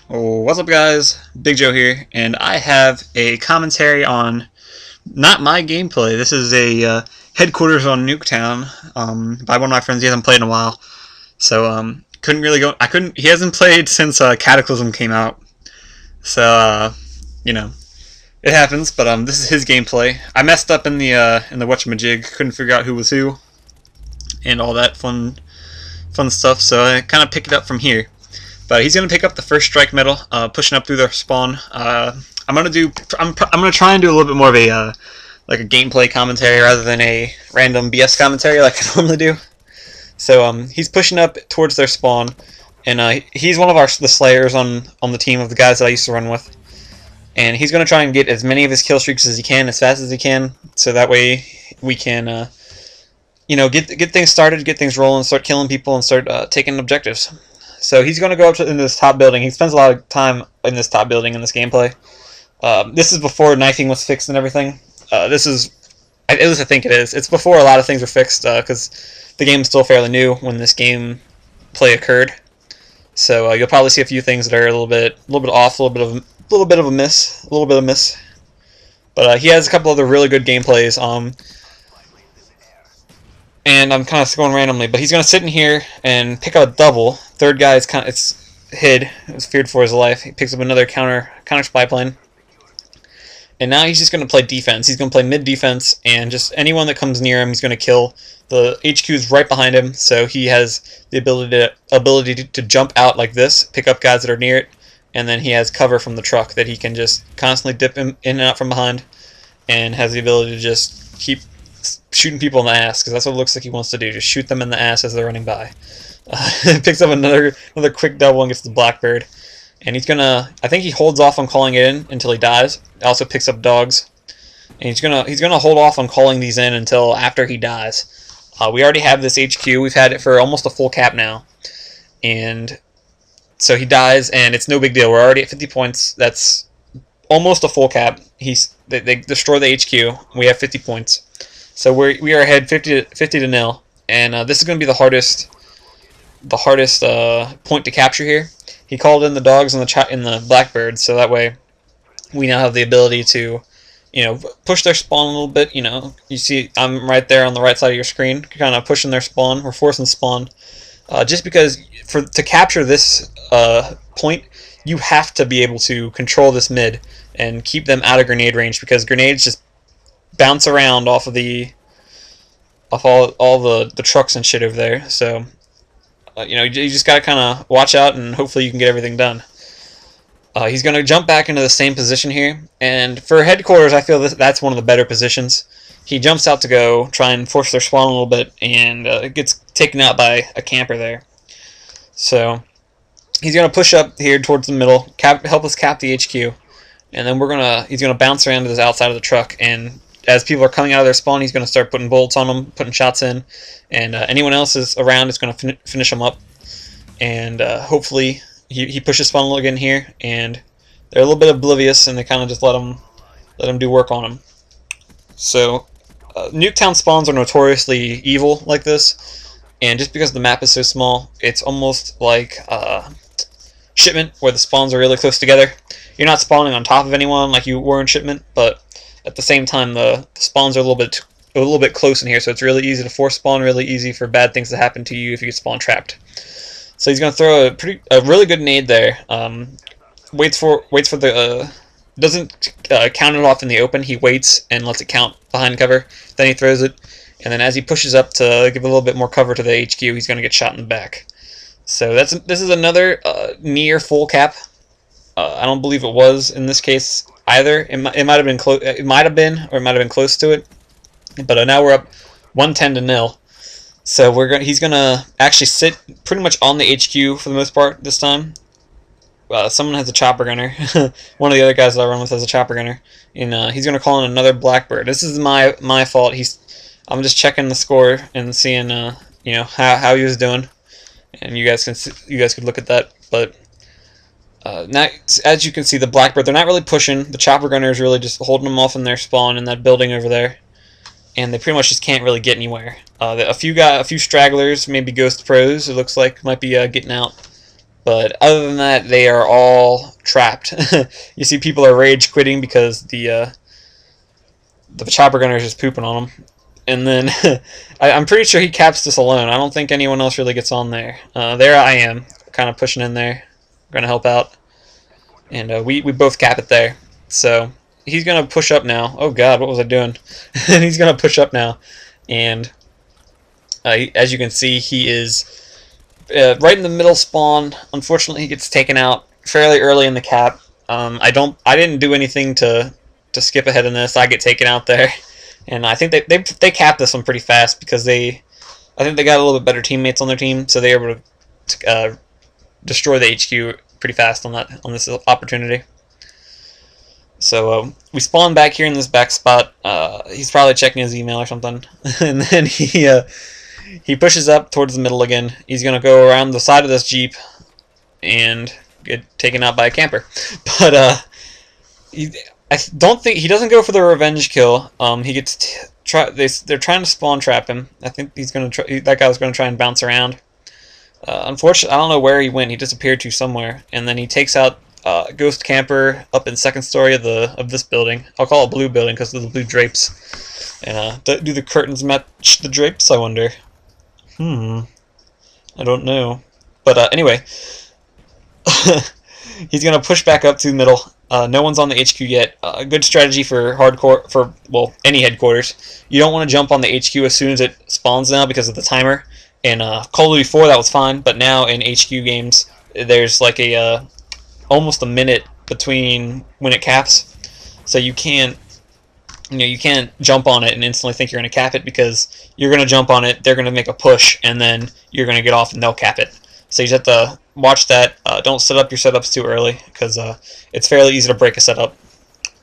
What's up, guys? Big Joe here, and I have a commentary on not my gameplay. This is a headquarters on Nuketown by one of my friends. He hasn't played in a while, so couldn't really go. I couldn't. He hasn't played since Cataclysm came out, so you know it happens. But this is his gameplay. I messed up in the whatchamajig. Couldn't figure out who was who, and all that fun stuff. So I kind of picked it up from here. But he's gonna pick up the first strike medal, pushing up through their spawn. I'm gonna try and do a little bit more of a like a gameplay commentary rather than a random BS commentary like I normally do. So he's pushing up towards their spawn, and he's one of the slayers on the team of the guys that I used to run with. And he's gonna try and get as many of his kill streaks as he can, as fast as he can, so that way we can get things started, get things rolling, start killing people, and start taking objectives. So he's going to go up in this top building. He spends a lot of time in this top building in this gameplay. This is before knifing was fixed and everything. This is, at least I think it is. It's before a lot of things were fixed because the game is still fairly new when this gameplay occurred. So you'll probably see a few things that are a little bit off, a little bit of a miss. But he has a couple other really good gameplays. And I'm kind of going randomly, but he's going to sit in here and pick up a double. Third guy is it's hid. It's feared for his life. He picks up another counter spy plane. And now he's just going to play defense. He's going to play mid defense, and just anyone that comes near him, he's going to kill. The HQ is right behind him, so he has the ability to jump out like this, pick up guys that are near it, and then he has cover from the truck that he can just constantly dip in and out from behind, and has the ability to just keep shooting people in the ass, because that's what it looks like he wants to do. Just shoot them in the ass as they're running by. Picks up another quick double and gets the Blackbird. And he's gonna, I think he holds off on calling it in until he dies. Also picks up dogs. And he's gonna hold off on calling these in until after he dies. We already have this HQ. We've had it for almost a full cap now. And so he dies, and it's no big deal. We're already at 50 points. That's almost a full cap. They destroy the HQ. We have 50 points. So we are ahead 50 to 0, and this is going to be the hardest point to capture here. He called in the dogs in the Blackbird, so that way we now have the ability to, push their spawn a little bit. You see I'm right there on the right side of your screen, kind of pushing their spawn. We're forcing spawn, just because to capture this point, you have to be able to control this mid and keep them out of grenade range, because grenades just bounce around off of all the trucks and shit over there. So you just gotta kind of watch out, and hopefully you can get everything done. He's gonna jump back into the same position here, and for headquarters I feel that's one of the better positions. He jumps out to go try and force their spawn a little bit, and gets taken out by a camper there. So he's gonna push up here towards the middle, help us cap the HQ, and then he's gonna bounce around to the outside of the truck, and as people are coming out of their spawn, he's going to start putting bullets on them, putting shots in, and anyone else is around is going to finish them up. And hopefully he pushes spawn again here, and they're a little bit oblivious, and they kind of just let him do work on them. So Nuketown spawns are notoriously evil like this, and just because the map is so small, it's almost like Shipment, where the spawns are really close together. You're not spawning on top of anyone like you were in Shipment, but at the same time, the spawns are a little bit close in here, so it's really easy to force spawn, really easy for bad things to happen to you if you get spawn trapped. So he's gonna throw a really good nade there. Waits for the doesn't count it off in the open. He waits and lets it count behind cover. Then he throws it, and then as he pushes up to give a little bit more cover to the HQ, he's gonna get shot in the back. So this is another near full cap. I don't believe it was in this case either. It might have been close. It might have been, or it might have been close to it. But now we're up 110 to 0. So he's gonna actually sit pretty much on the HQ for the most part this time. Someone has a chopper gunner. One of the other guys that I run with has a chopper gunner, and he's gonna call in another Blackbird. This is my fault. I'm just checking the score and seeing how he was doing, and you guys could look at that, but. Now, as you can see, the Blackbird, they're not really pushing. The chopper gunner is really just holding them off in their spawn in that building over there, and they pretty much just can't really get anywhere. A few stragglers, maybe Ghost Pros, it looks like, might be getting out. But other than that, they are all trapped. You see people are rage quitting because the chopper gunner is just pooping on them. And then I'm pretty sure he caps this alone. I don't think anyone else really gets on there. There I am, kind of pushing in there, going to help out. And we both cap it there. So he's going to push up now. Oh god, what was I doing? He's going to push up now. And as you can see, he is right in the middle spawn. Unfortunately, he gets taken out fairly early in the cap. I didn't do anything to skip ahead in this. I get taken out there, and I think they capped this one pretty fast because I think they got a little bit better teammates on their team, so they were able to destroy the HQ pretty fast on this opportunity. So we spawn back here in this back spot. He's probably checking his email or something, and then he pushes up towards the middle again. He's gonna go around the side of this Jeep and get taken out by a camper. But I don't think he doesn't go for the revenge kill. He gets they're trying to spawn trap him. I think he's gonna that guy was gonna try and bounce around. Unfortunately, I don't know where he went. He disappeared to somewhere, and then he takes out ghost camper up in second story of this building. I'll call it blue building because of the blue drapes. And do the curtains match the drapes? I wonder. I don't know. But anyway, he's gonna push back up to the middle. No one's on the HQ yet. A good strategy for any headquarters. You don't want to jump on the HQ as soon as it spawns now because of the timer. In Call of Duty 4 that was fine, but now in HQ games there's like a almost a minute between when it caps, so you can't jump on it and instantly think you're going to cap it, because you're going to jump on it, they're going to make a push, and then you're going to get off and they'll cap it. So you just have to watch that. Don't set up your setups too early, because it's fairly easy to break a setup.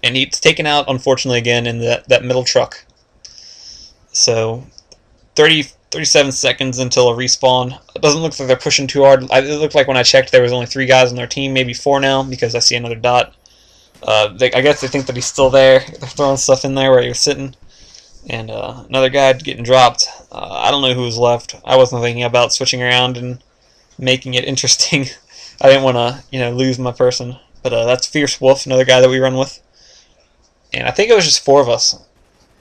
And he's taken out, unfortunately, again in that middle truck. So 37 seconds until a respawn. It doesn't look like they're pushing too hard. It looked like when I checked there was only 3 guys on their team, maybe 4 now, because I see another dot. I guess they think that he's still there. They're throwing stuff in there where he was sitting. And another guy getting dropped. I don't know who was left. I wasn't thinking about switching around and making it interesting. I didn't want to, lose my person. But that's Fierce Wolf, another guy that we run with. And I think it was just 4 of us.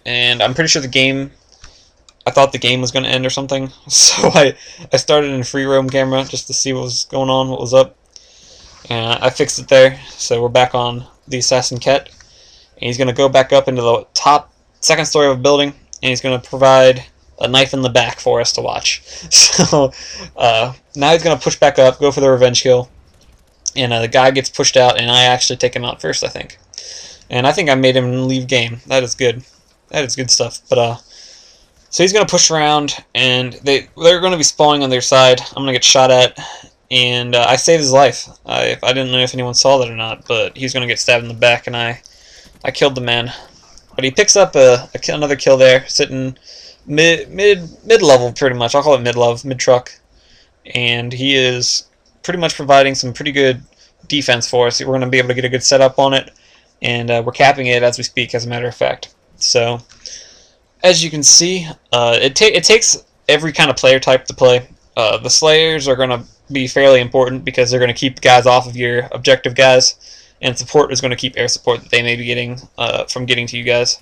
And I'm pretty sure I thought the game was going to end or something. So I started in free roam camera just to see what was going on, what was up. And I fixed it there. So we're back on the Assassin Ket. And he's going to go back up into the top second story of a building. And he's going to provide a knife in the back for us to watch. So now he's going to push back up, go for the revenge kill. And the guy gets pushed out, and I actually take him out first, I think. And I think I made him leave game. That is good. That is good stuff. But so he's going to push around, and they're going to be spawning on their side. I'm going to get shot at, and I saved his life. I didn't know if anyone saw that or not, but he's going to get stabbed in the back, and I killed the man. But he picks up another kill there, sitting mid-level pretty much. I'll call it mid-level, mid-truck. And he is pretty much providing some pretty good defense for us. We're going to be able to get a good setup on it, and we're capping it as we speak, as a matter of fact. So as you can see, it takes every kind of player type to play. The Slayers are going to be fairly important because they're going to keep guys off of your objective guys, and support is going to keep air support that they may be getting from getting to you guys.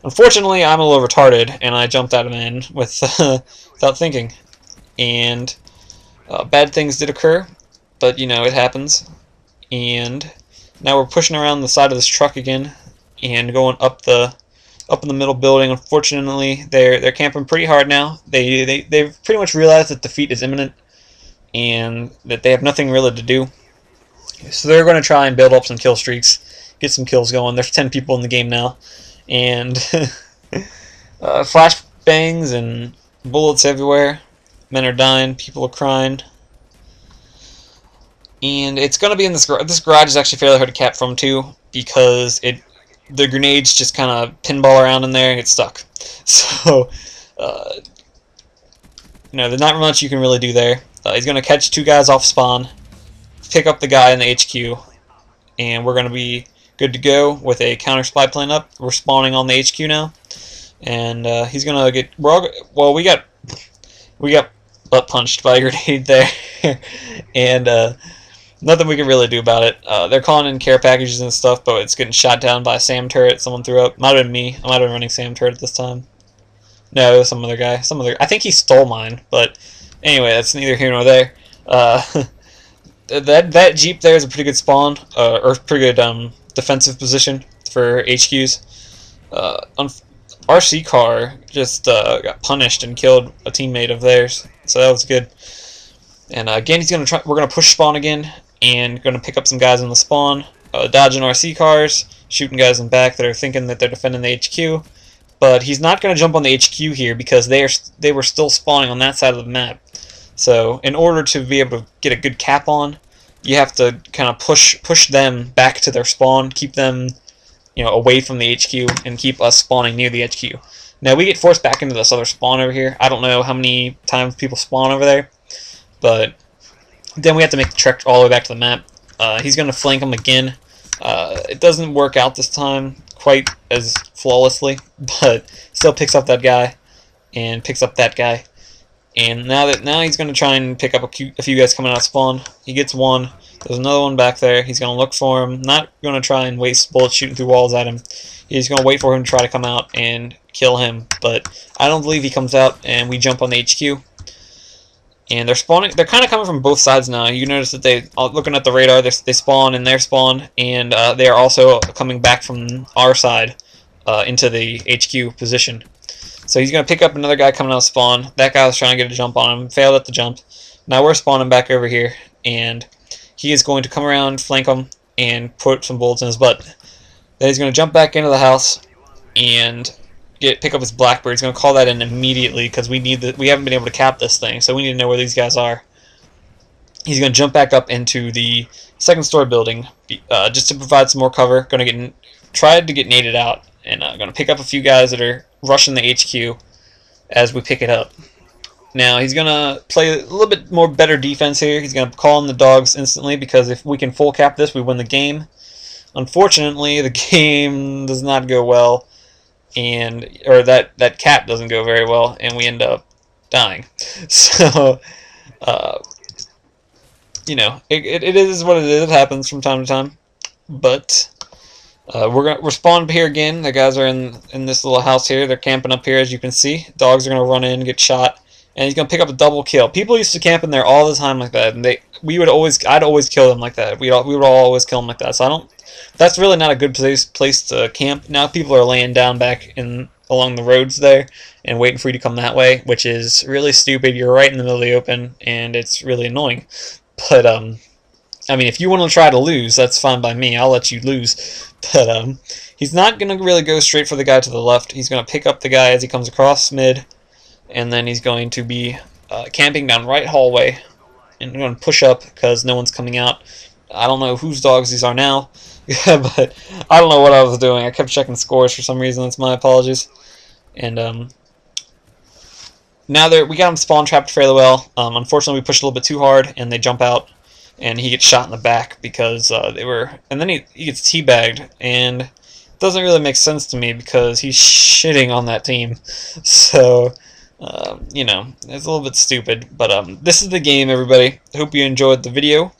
Unfortunately, I'm a little retarded, and I jumped out of man without thinking. And bad things did occur, but it happens. And now we're pushing around the side of this truck again and going up in the middle building. Unfortunately, they're camping pretty hard now. They've pretty much realized that defeat is imminent and that they have nothing really to do. So they're going to try and build up some kill streaks, get some kills going. There's 10 people in the game now, and flash bangs and bullets everywhere. Men are dying, people are crying. And it's going to be in this garage. This garage is actually fairly hard to cap from too, because the grenades just kind of pinball around in there and get stuck. So, there's not much you can really do there. He's going to catch 2 guys off spawn, pick up the guy in the HQ, and we're going to be good to go with a counter spy plane up. We're spawning on the HQ now, and he's going to get. We got butt punched by a grenade there, and nothing we can really do about it. They're calling in care packages and stuff, but it's getting shot down by a SAM turret someone threw up. Might have been me. I might have been running SAM turret at this time. No, it was some other guy. I think he stole mine, but anyway, that's neither here nor there. That Jeep there is a pretty good spawn, or pretty good defensive position for HQs. RC car just got punished and killed a teammate of theirs, so that was good. And again, we're gonna push spawn again, and gonna pick up some guys on the spawn, dodging RC cars, shooting guys in the back that are thinking that they're defending the HQ. But he's not gonna jump on the HQ here because they were still spawning on that side of the map. So in order to be able to get a good cap on, you have to kind of push them back to their spawn, keep them, you know, away from the HQ, and keep us spawning near the HQ. Now we get forced back into this other spawn over here. I don't know how many times people spawn over there, but then we have to make the trek all the way back to the map. He's going to flank him again. It doesn't work out this time quite as flawlessly, but still picks up that guy and picks up that guy. And now he's going to try and pick up a few guys coming out of spawn. He gets one. There's another one back there. He's going to look for him. Not going to try and waste bullets shooting through walls at him. He's going to wait for him to try to come out and kill him. But I don't believe he comes out, and we jump on the HQ. And they're spawning. They're kind of coming from both sides now. You notice that they, looking at the radar, they spawn in their spawn, and they are also coming back from our side into the HQ position. So he's going to pick up another guy coming out of spawn. That guy was trying to get a jump on him, failed at the jump. Now we're spawning back over here, and he is going to come around, flank him, and put some bullets in his butt. Then he's going to jump back into the house and pick up his Blackbird. He's going to call that in immediately because we haven't been able to cap this thing, so we need to know where these guys are. He's going to jump back up into the second story building just to provide some more cover. Going to try to get naded out, and going to pick up a few guys that are rushing the HQ as we pick it up. Now he's going to play a little bit more better defense here. He's going to call in the dogs instantly because if we can full cap this, we win the game. Unfortunately, the game does not go well, or that cap doesn't go very well, and we end up dying. So, you know, it is what it is. It happens from time to time, but we're spawned up here again. The guys are in this little house here. They're camping up here, as you can see. Dogs are gonna run in, get shot, and he's gonna pick up a double kill. People used to camp in there all the time like that, and I'd always kill them like that. We would all always kill them like that. So that's really not a good place to camp. Now people are laying down back along the roads there and waiting for you to come that way, which is really stupid. You're right in the middle of the open, and it's really annoying. But I mean, if you want to try to lose, that's fine by me. I'll let you lose. But he's not going to really go straight for the guy to the left. He's going to pick up the guy as he comes across mid, and then he's going to be camping down right hallway and going to push up because no one's coming out. I don't know whose dogs these are now, but I don't know what I was doing. I kept checking scores for some reason. That's my apologies. And now we got them spawn trapped fairly well. Unfortunately, we pushed a little bit too hard, and they jump out, and he gets shot in the back because and then he gets teabagged, and it doesn't really make sense to me because he's shitting on that team. So, you know, it's a little bit stupid, but this is the game, everybody. Hope you enjoyed the video.